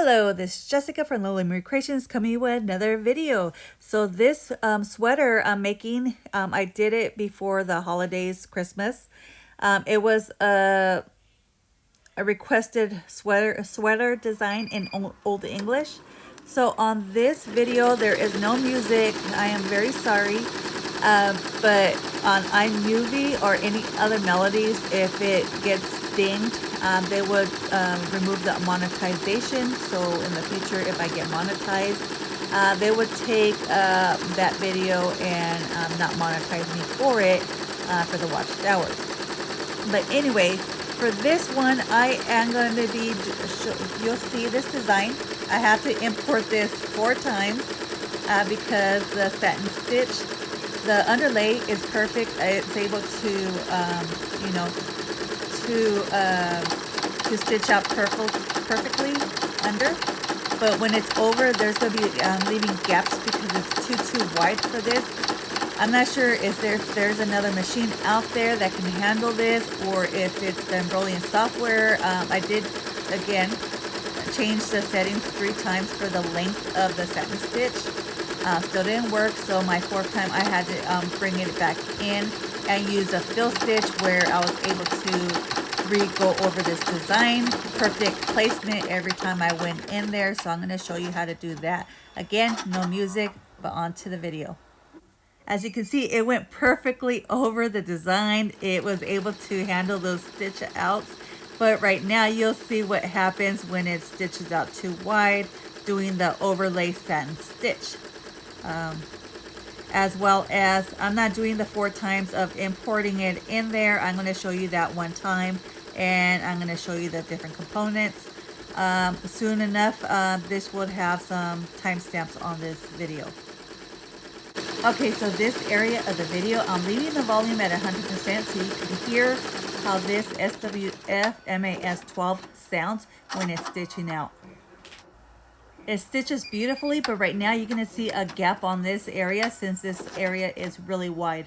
Hello, this is Jessica from Lily Marie Creations coming with another video. So this sweater I'm making, I did it before the holidays, Christmas. It was a requested sweater design in Old English. So on this video, there is no music. I am very sorry. But on iMovie or any other melodies, if it gets dinged, they would remove the monetization. So in the future, if I get monetized, they would take that video and not monetize me for it for the watched hours. But anyway, for this one, I am going to be, you'll see this design. I have to import this 4 times because the satin stitch, the underlay is perfect. It's able to, you know, to stitch out perfectly under. But when it's over, there's going to be leaving gaps because it's too wide for this. I'm not sure if there's another machine out there that can handle this, or if it's the embroidery software. I did, again, change the settings 3 times for the length of the satin stitch. Still didn't work, so my 4th time I had to bring it back in and use a fill stitch where I was able to go over this design. Perfect placement every time I went in there, so I'm going to show you how to do that. Again, no music, but on to the video. As you can see, it went perfectly over the design. It was able to handle those stitch outs. But right now you'll see what happens when it stitches out too wide, doing the overlay satin stitch. As well as, I'm not doing the 4 times of importing it in there. I'm going to show you that 1 time, and I'm going to show you the different components. Soon enough, this would have some timestamps on this video. Okay, so this area of the video, I'm leaving the volume at 100% so you can hear how this SWF MAS-12 sounds when it's stitching out. It stitches beautifully, but right now you're going to see a gap on this area since this area is really wide.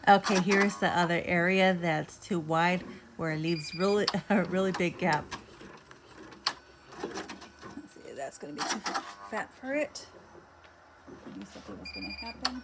Okay, here's the other area that's too wide where it leaves really a really big gap. Let's see, that's going to be too fat for it. I knew something was going to happen.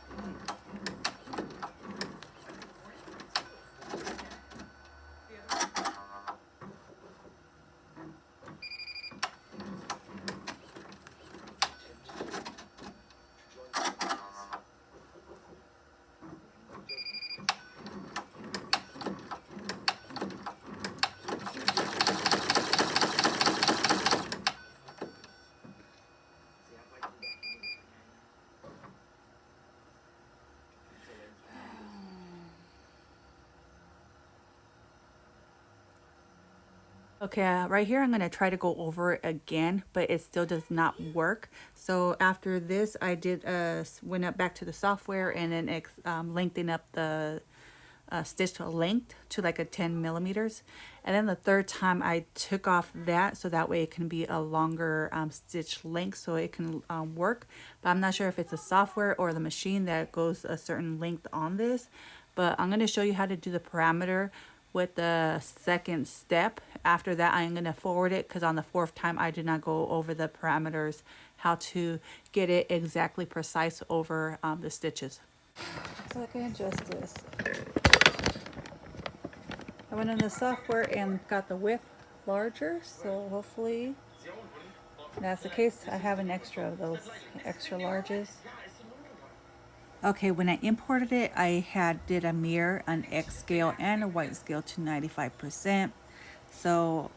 Okay, right here I'm going to try to go over it again, but it still does not work. So after this, I did went up back to the software and then lengthened up the stitch length to like a 10 millimeters. And then the third time I took off that so that way it can be a longer stitch length so it can work. But I'm not sure if it's the software or the machine that goes a certain length on this. But I'm going to show you how to do the parameter with the second step. After that, I'm going to forward it because on the fourth time I did not go over the parameters, how to get it exactly precise over the stitches. So I can adjust this. I went in the software and got the width larger, so hopefully that's the case. I have an extra of those extra larges. Okay, when I imported it, I did a mirror, an X scale, and a white scale to 95%. So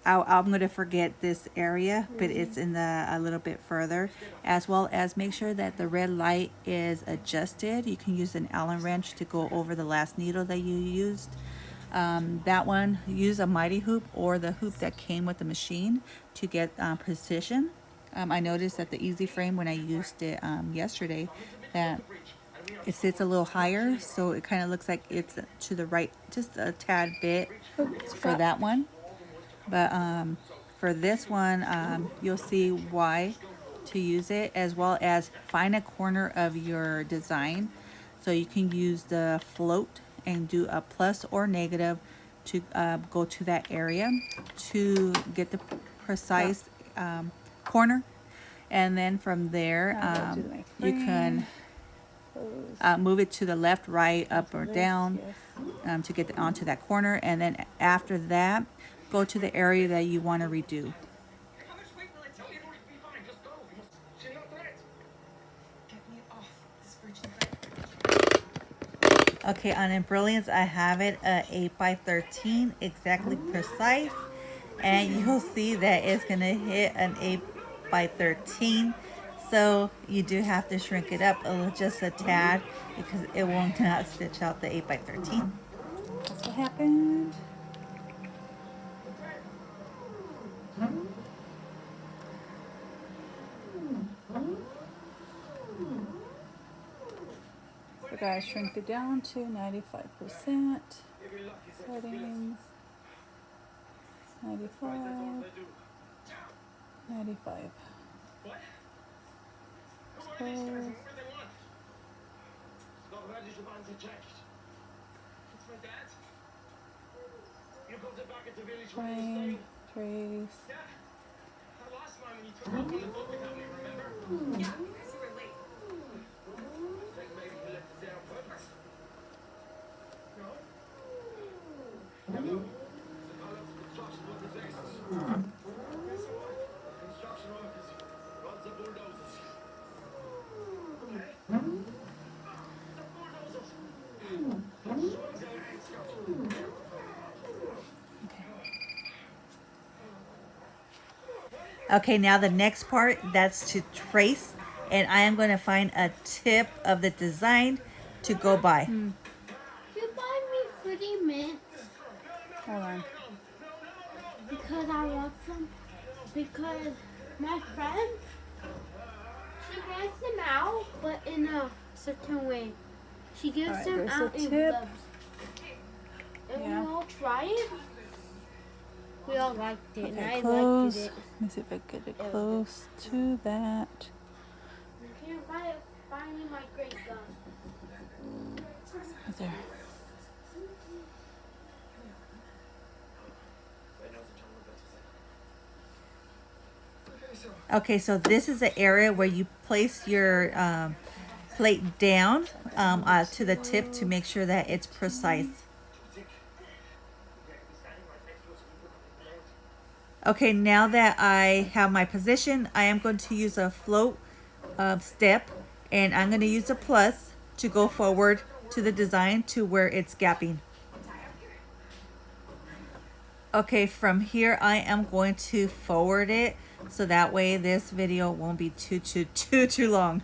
I'm going to forget this area, but it's in a little bit further, as well as make sure that the red light is adjusted. You can use an Allen wrench to go over the last needle that you used. That one, use a mighty hoop or the hoop that came with the machine to get precision. I noticed that the easy frame when I used it yesterday that it sits a little higher, so it kind of looks like it's to the right just a tad bit for that one. But for this one, you'll see why to use it, as well as find a corner of your design. So you can use the float and do a plus or negative to go to that area to get the precise corner. And then from there, you can move it to the left, right, up, or down to get onto that corner. And then after that, go to the area that you want to redo. Okay, on Brilliance, I have it 8 by 13, exactly precise. And you'll see that it's going to hit an 8 by 13. So you do have to shrink it up just a tad because it will not stitch out the 8 by 13. That's what happened. So guys, shrink it down to 95%. Settings. 95. 95. Close. Frame, trace. Okay, now the next part, that's to trace, and I am going to find a tip of the design to go by. You buy me Fruity Mints. Hold on. Because I want some. Because my friend, she gives them out, but in a certain way. She gives them out in clubs. And we all try it. We all liked it, Okay, and I close. liked it. Let me see if I can get it close to that. Can you buy me my great gun? Right there. Okay, so this is the area where you place your plate down to the tip to make sure that it's precise. Okay, now that I have my position, I am going to use a float step, and I'm going to use a plus to go forward to the design to where it's gapping. Okay, from here I am going to forward it so that way this video won't be too long.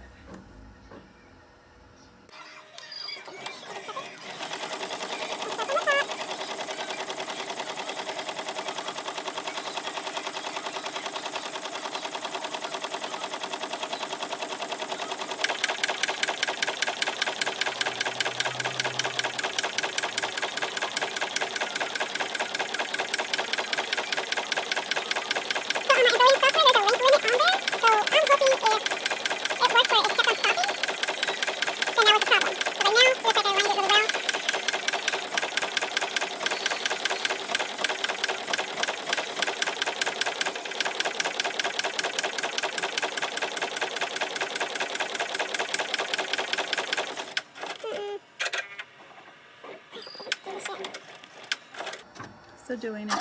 also doing it.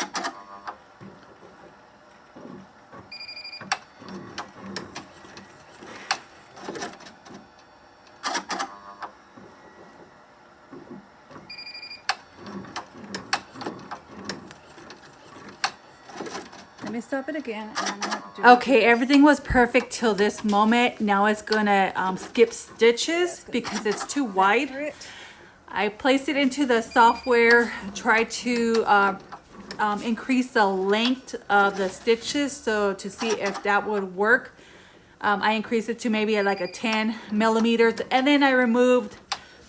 Let me stop it again. Okay, everything was perfect till this moment. Now it's gonna skip stitches because it's too wide. I placed it into the software, tried to increase the length of the stitches, so to see if that would work. I increased it to maybe like a 10 millimeters, and then I removed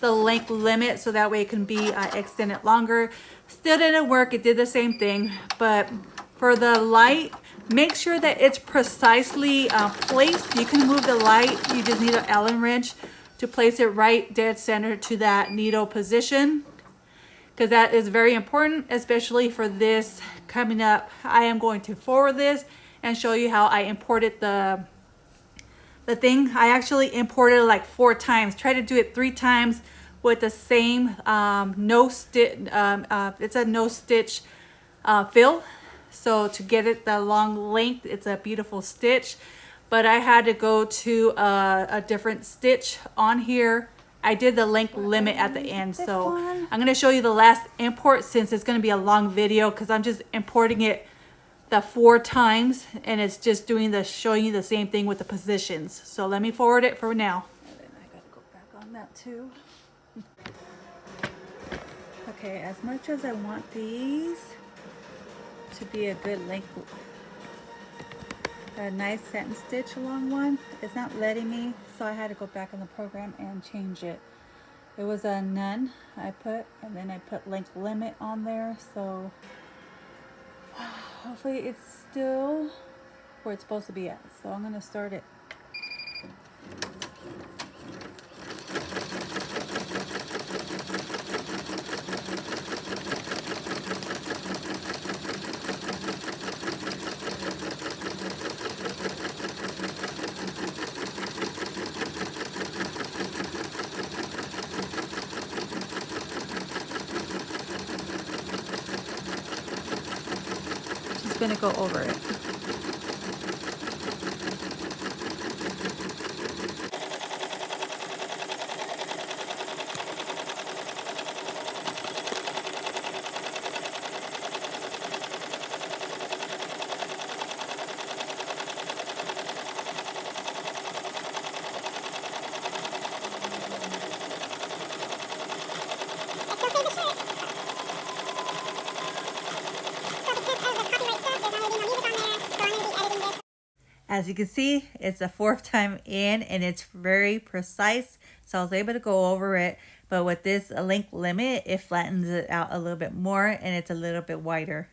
the length limit so that way it can be extended longer. Still didn't work. It did the same thing, but for the light, make sure that it's precisely placed. You can move the light. You just need an Allen wrench to place it right dead center to that needle position, because that is very important, especially for this coming up. I am going to forward this and show you how I imported the thing. I actually imported it like 4 times. Try to do it 3 times with the same no stitch. It's a no stitch fill. So to get it the long length, it's a beautiful stitch. But I had to go to a different stitch on here. I did the length limit at the end. So I'm going to show you the last import, since it's going to be a long video, because I'm just importing it the 4 times, and it's just showing you the same thing with the positions. So let me forward it for now. And then I got to go back on that too. Okay, as much as I want these to be a good length, a nice satin stitch along one, it's not letting me, so I had to go back in the program and change it. It was a none I put, and then I put length limit on there, so hopefully it's still where it's supposed to be at. So I'm going to start it. Going to go over it. As you can see, it's the 4th time in, and it's very precise, so I was able to go over it. But with this length limit, it flattens it out a little bit more, and it's a little bit wider.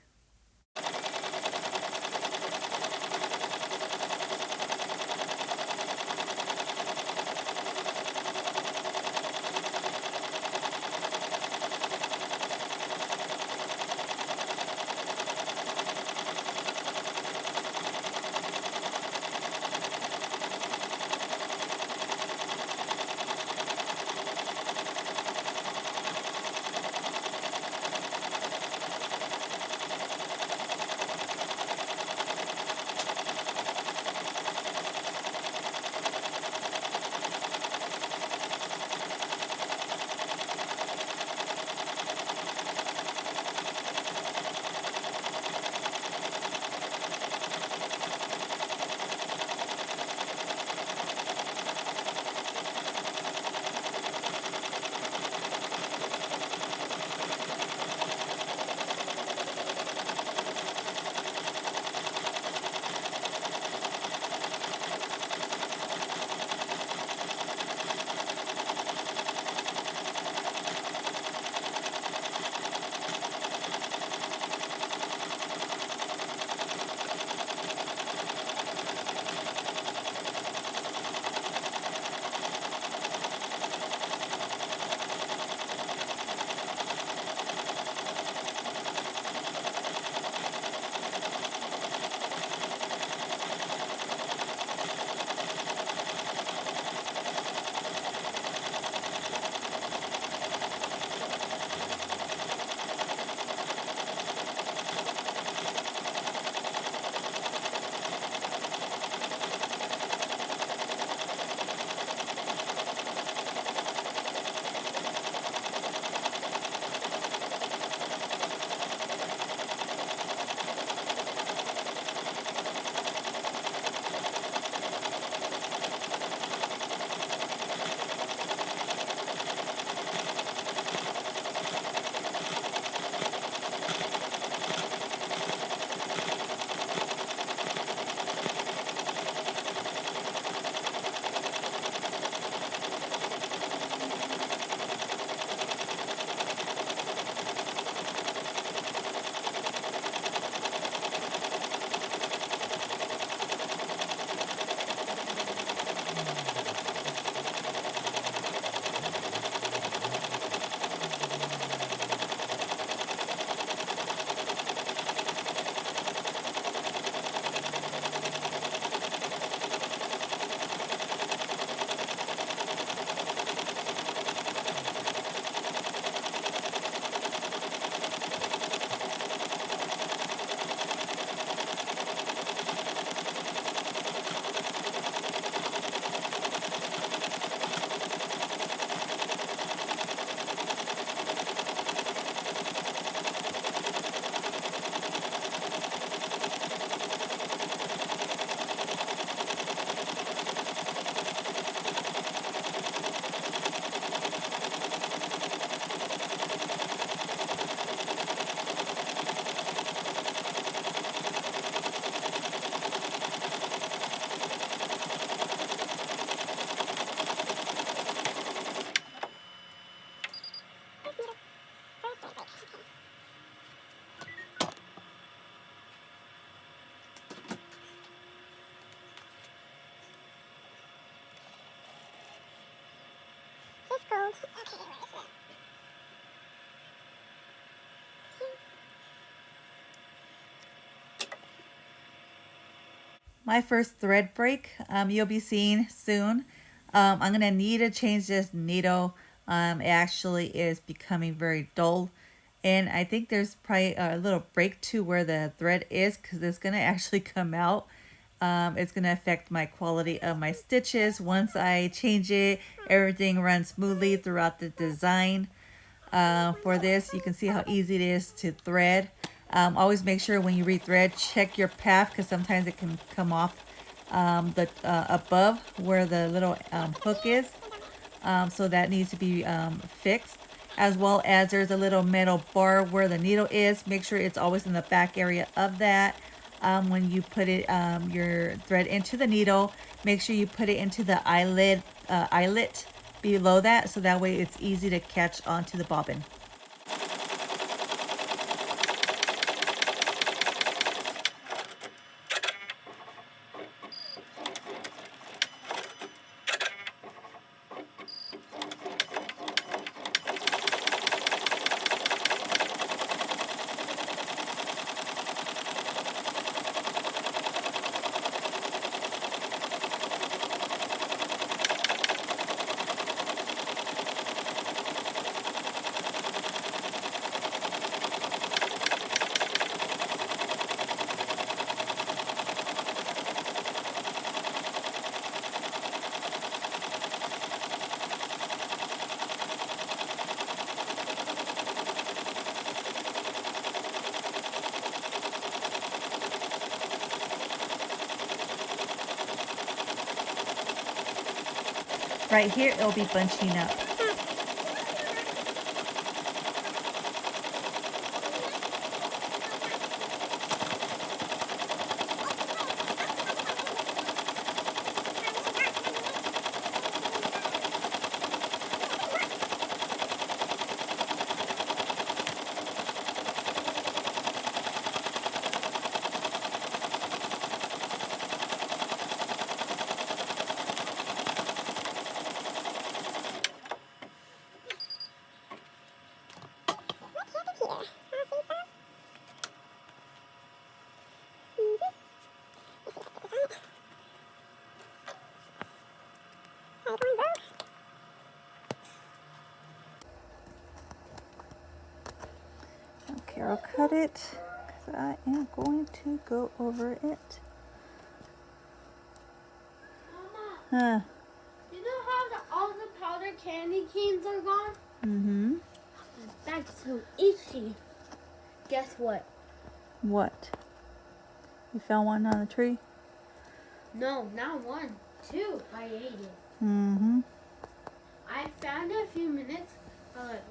My first thread break you'll be seeing soon. I'm gonna need to change this needle. It actually is becoming very dull, and I think there's probably a little break to where the thread is because it's gonna actually come out. It's gonna affect my quality of my stitches. Once I change it, everything runs smoothly throughout the design. For this, you can see how easy it is to thread. Always make sure when you rethread, check your path because sometimes it can come off the above where the little hook is. So that needs to be fixed. As well as there's a little metal bar where the needle is. Make sure it's always in the back area of that. When you put it your thread into the needle, make sure you put it into the eyelet below that, so that way it's easy to catch onto the bobbin. Right here, it'll be bunching up. Okay, I'll cut it because I am going to go over it. Mama, you know how all the powder candy canes are gone? Mm-hmm. That's so itchy. Guess what? What? You found one on the tree? No, not one. Two. I ate it. Mm-hmm. I found it a few minutes.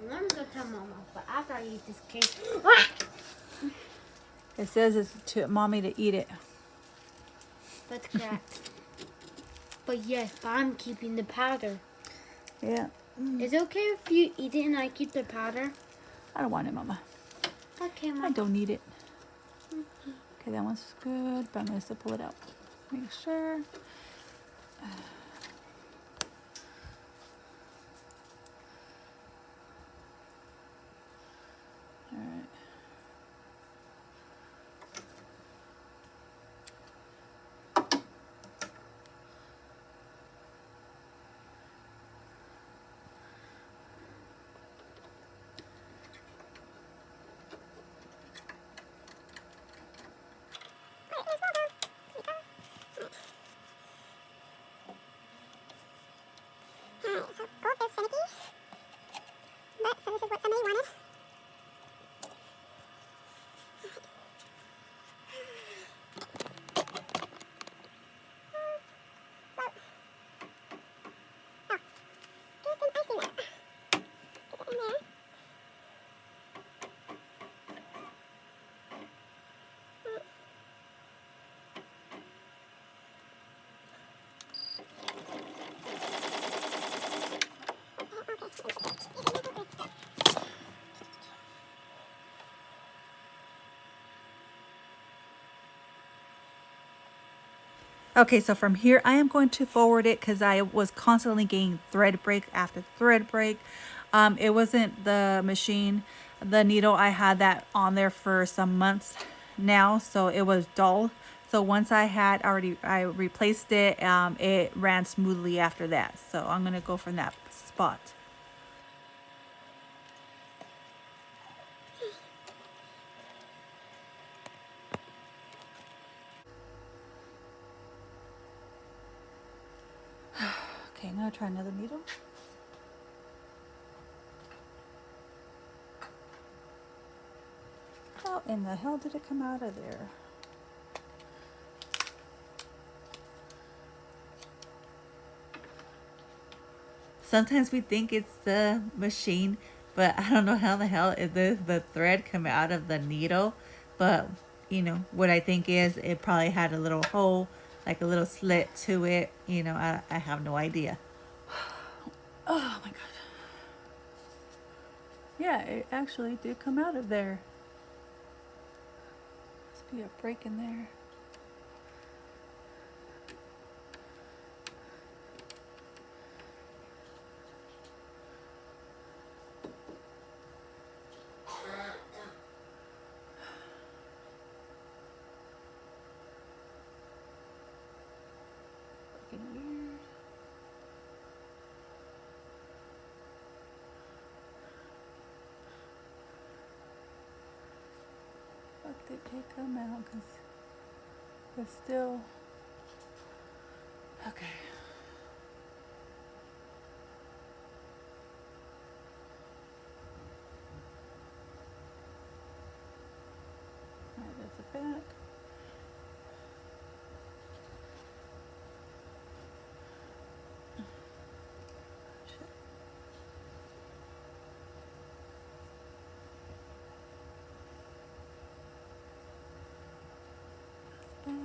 Let me go tell Mama. But after I eat this cake. It says it's to mommy to eat it. That's correct. But yes, but I'm keeping the powder. Yeah. Is it okay if you eat it and I keep the powder? I don't want it, Mama. Okay, Mama. I don't need it. Okay, that one's good, but I'm going to still pull it out. Make sure. All right. Okay, so from here I am going to forward it because I was constantly getting thread break after thread break. It wasn't the machine, the needle. I had that on there for some months now, so it was dull. So once I replaced it, it ran smoothly after that. So I'm gonna go from that spot. Okay, I'm gonna try another needle. How in the hell did it come out of there? Sometimes we think it's the machine, but I don't know how the hell the thread come out of the needle. But what I think is it probably had a little hole, like a little slit to it. I have no idea. Oh my god. Yeah, it actually did come out of there. Must be a break in there. Fucking weird. Fuck did it come out? Cause it's still okay. Alright, that's the back. Back.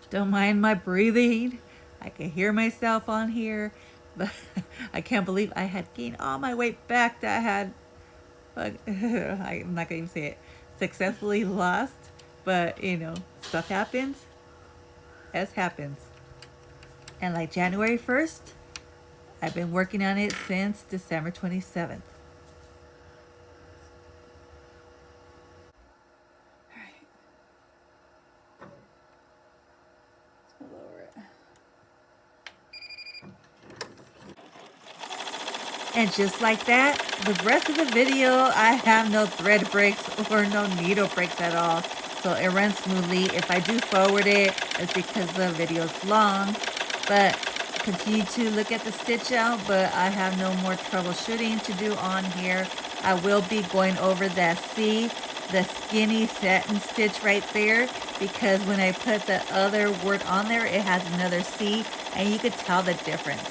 Don't mind my breathing. I can hear myself on here, but I can't believe I had gained all my weight back that I had. I'm not gonna even say it. Successfully lost, but stuff happens as happens. And like January 1st, I've been working on it since December 27th. And just like that, the rest of the video, I have no thread breaks or no needle breaks at all. So it runs smoothly. If I do forward it, it's because the video's long. But continue to look at the stitch out, but I have no more troubleshooting to do on here. I will be going over that C, the skinny satin stitch right there, because when I put the other word on there, it has another C, and you could tell the difference.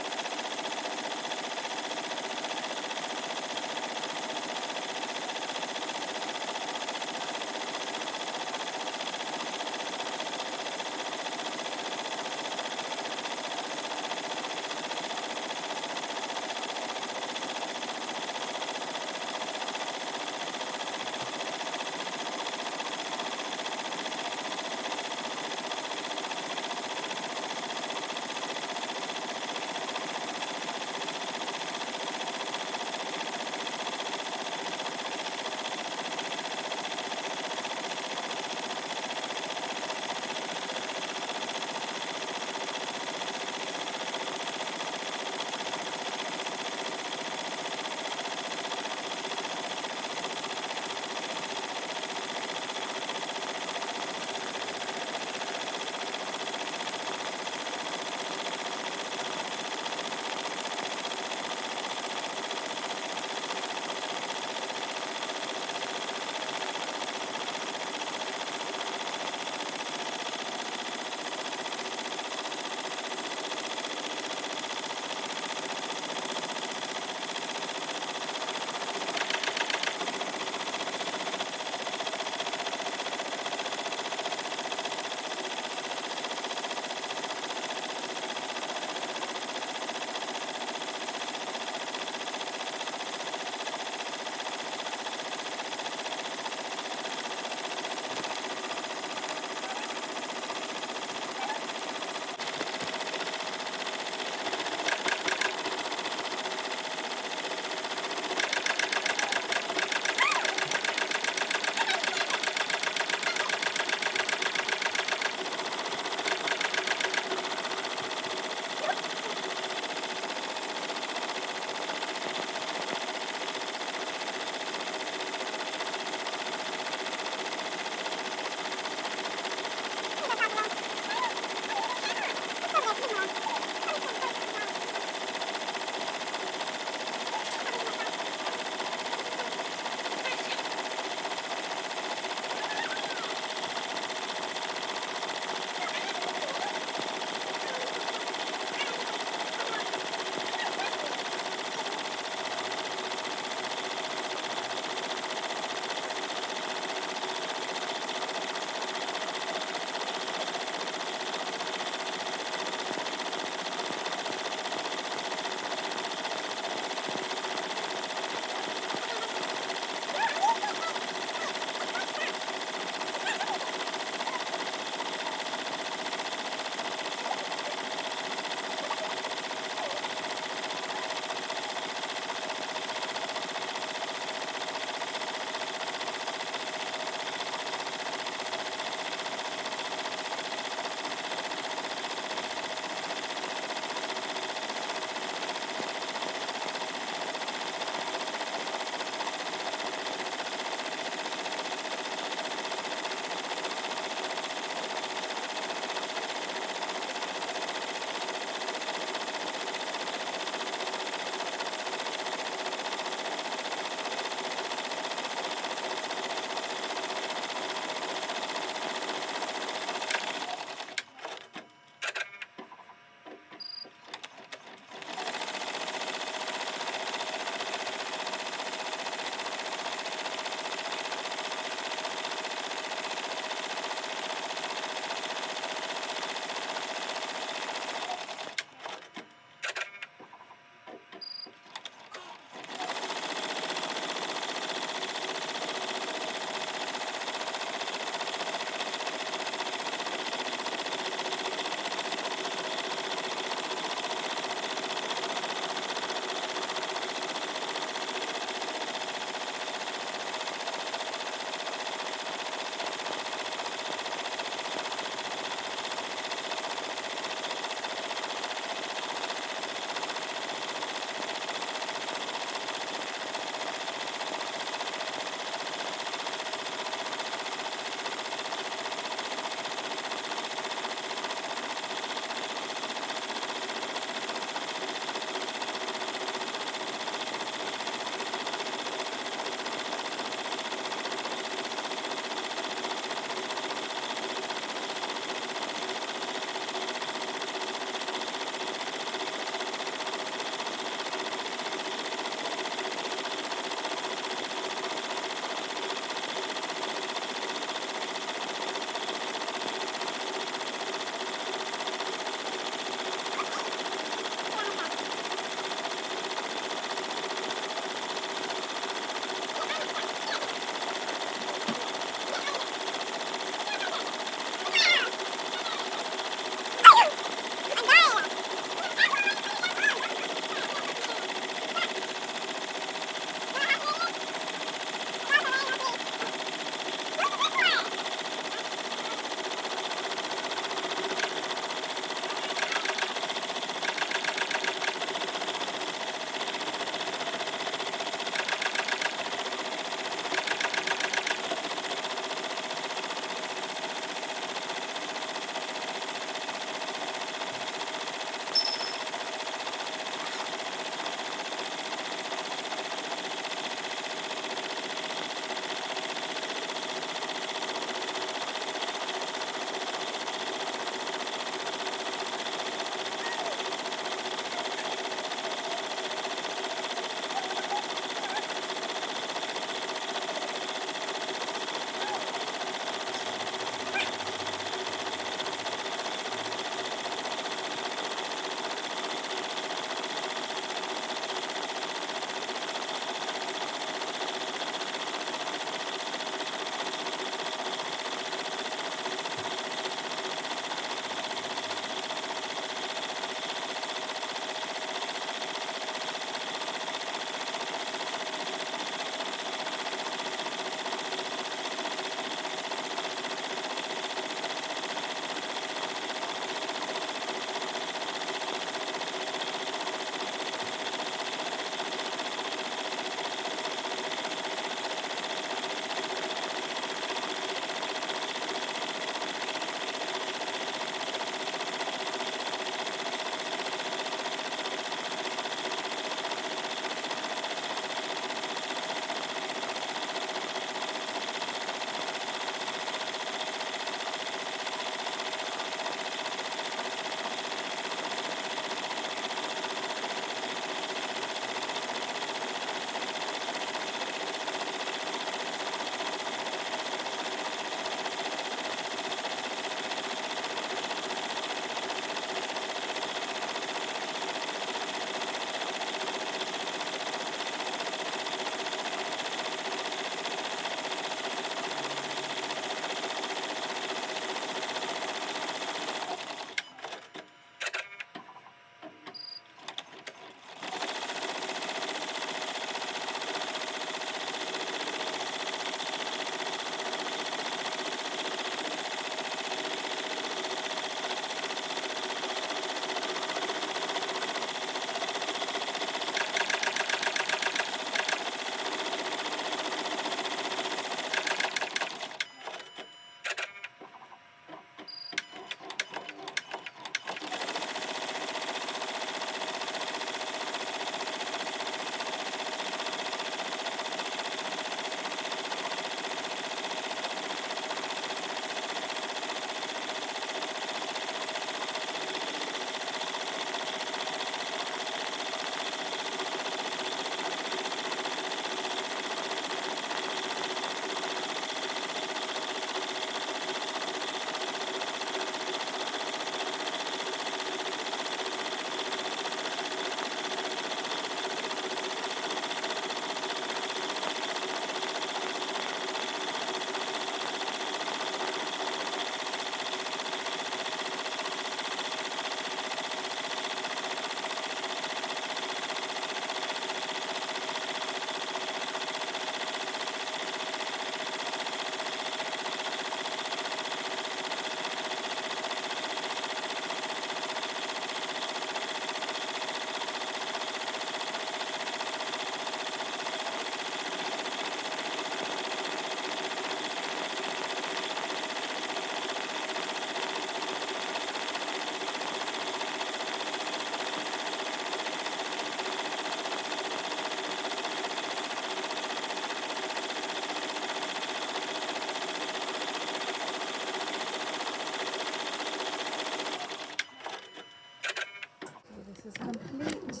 complete.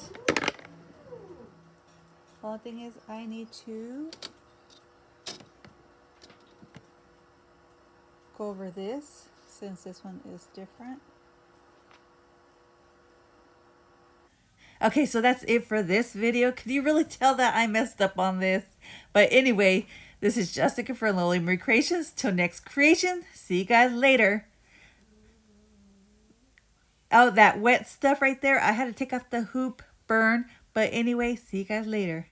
Only thing is I need to go over this since this one is different. Okay, so that's it for this video. Can you really tell that I messed up on this? But anyway, this is Jessica for Lily Marie Creations. Till next creation, see you guys later. Oh, that wet stuff right there, I had to take off the hoop burn. But anyway, see you guys later.